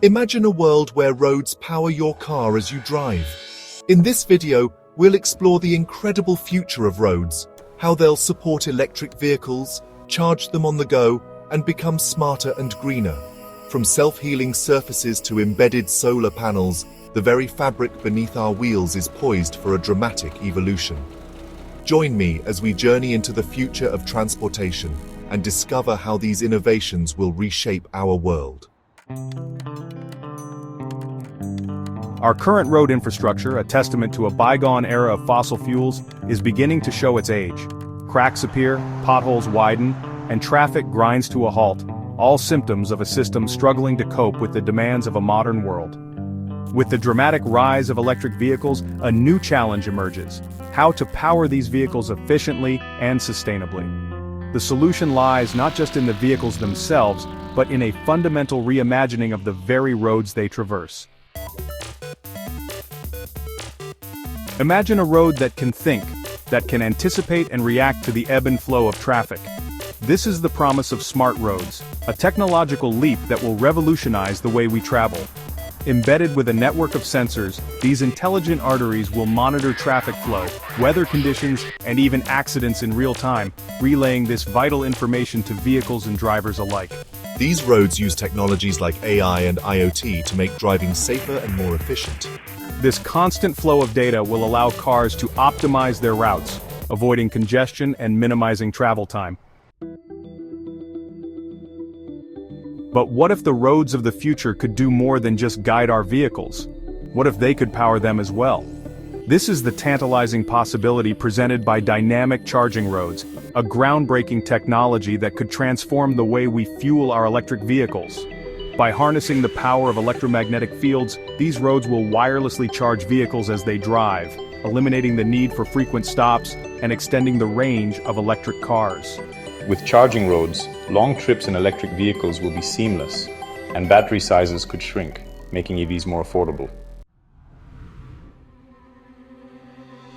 Imagine a world where roads power your car as you drive. In this video, we'll explore the incredible future of roads, how they'll support electric vehicles, charge them on the go, and become smarter and greener. From self-healing surfaces to embedded solar panels, the very fabric beneath our wheels is poised for a dramatic evolution. Join me as we journey into the future of transportation and discover how these innovations will reshape our world. Our current road infrastructure, a testament to a bygone era of fossil fuels, is beginning to show its age. Cracks appear, potholes widen, and traffic grinds to a halt, all symptoms of a system struggling to cope with the demands of a modern world. With the dramatic rise of electric vehicles, a new challenge emerges: how to power these vehicles efficiently and sustainably. The solution lies not just in the vehicles themselves, but in a fundamental reimagining of the very roads they traverse. Imagine a road that can think, that can anticipate and react to the ebb and flow of traffic. This is the promise of smart roads, a technological leap that will revolutionize the way we travel. Embedded with a network of sensors, these intelligent arteries will monitor traffic flow, weather conditions, and even accidents in real time, relaying this vital information to vehicles and drivers alike. These roads use technologies like AI and IoT to make driving safer and more efficient. This constant flow of data will allow cars to optimize their routes, avoiding congestion and minimizing travel time. But what if the roads of the future could do more than just guide our vehicles? What if they could power them as well? This is the tantalizing possibility presented by dynamic charging roads, a groundbreaking technology that could transform the way we fuel our electric vehicles. By harnessing the power of electromagnetic fields, these roads will wirelessly charge vehicles as they drive, eliminating the need for frequent stops and extending the range of electric cars. With charging roads, long trips in electric vehicles will be seamless, and battery sizes could shrink, making EVs more affordable.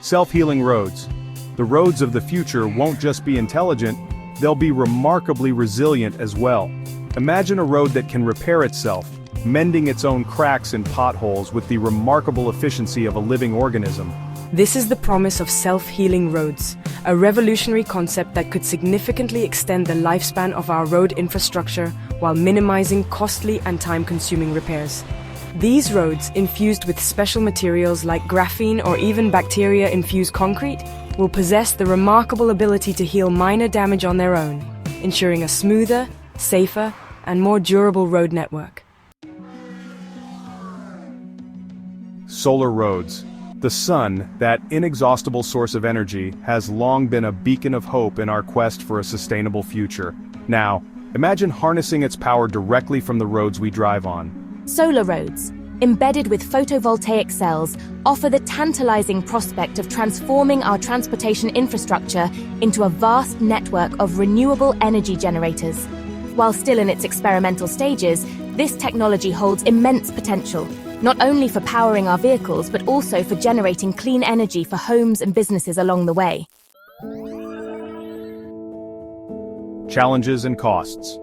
Self-healing roads. The roads of the future won't just be intelligent, they'll be remarkably resilient as well. Imagine a road that can repair itself, mending its own cracks and potholes with the remarkable efficiency of a living organism. This is the promise of self-healing roads, a revolutionary concept that could significantly extend the lifespan of our road infrastructure while minimizing costly and time-consuming repairs. These roads, infused with special materials like graphene or even bacteria-infused concrete, will possess the remarkable ability to heal minor damage on their own, ensuring a smoother, safer, and more durable road network. Solar roads. The sun, that inexhaustible source of energy, has long been a beacon of hope in our quest for a sustainable future. Now, imagine harnessing its power directly from the roads we drive on. Solar roads, embedded with photovoltaic cells, offer the tantalizing prospect of transforming our transportation infrastructure into a vast network of renewable energy generators. While still in its experimental stages, this technology holds immense potential, not only for powering our vehicles, but also for generating clean energy for homes and businesses along the way. Challenges and costs.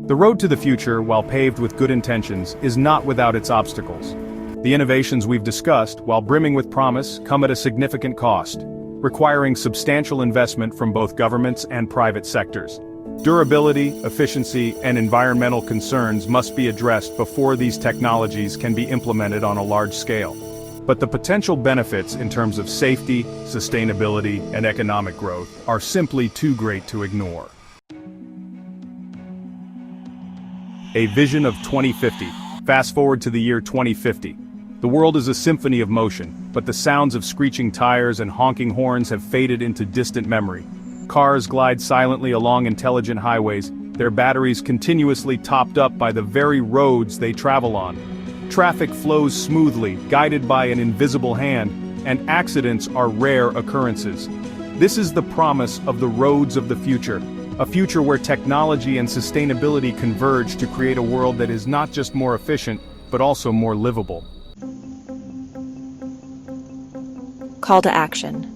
The road to the future, while paved with good intentions, is not without its obstacles. The innovations we've discussed, while brimming with promise, come at a significant cost, requiring substantial investment from both governments and private sectors. Durability, efficiency, and environmental concerns must be addressed before these technologies can be implemented on a large scale. But the potential benefits in terms of safety, sustainability, and economic growth are simply too great to ignore. A vision of 2050. Fast forward to the year 2050. The world is a symphony of motion, but the sounds of screeching tires and honking horns have faded into distant memory. Cars glide silently along intelligent highways, their batteries continuously topped up by the very roads they travel on. Traffic flows smoothly, guided by an invisible hand, and accidents are rare occurrences. This is the promise of the roads of the future, a future where technology and sustainability converge to create a world that is not just more efficient, but also more livable. Call to action.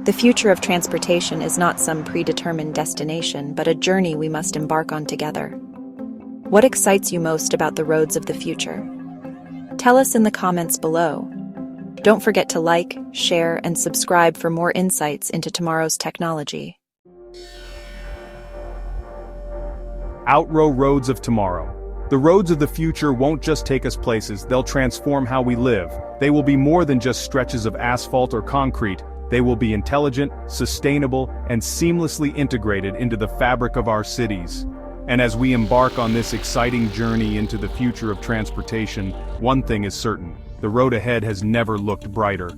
The future of transportation is not some predetermined destination, but a journey we must embark on together. What excites you most about the roads of the future? Tell us in the comments below. Don't forget to like, share, and subscribe for more insights into tomorrow's technology. Outrow roads of tomorrow. The roads of the future won't just take us places, they'll transform how we live. They will be more than just stretches of asphalt or concrete. They will be intelligent, sustainable, and seamlessly integrated into the fabric of our cities. And as we embark on this exciting journey into the future of transportation, one thing is certain: the road ahead has never looked brighter.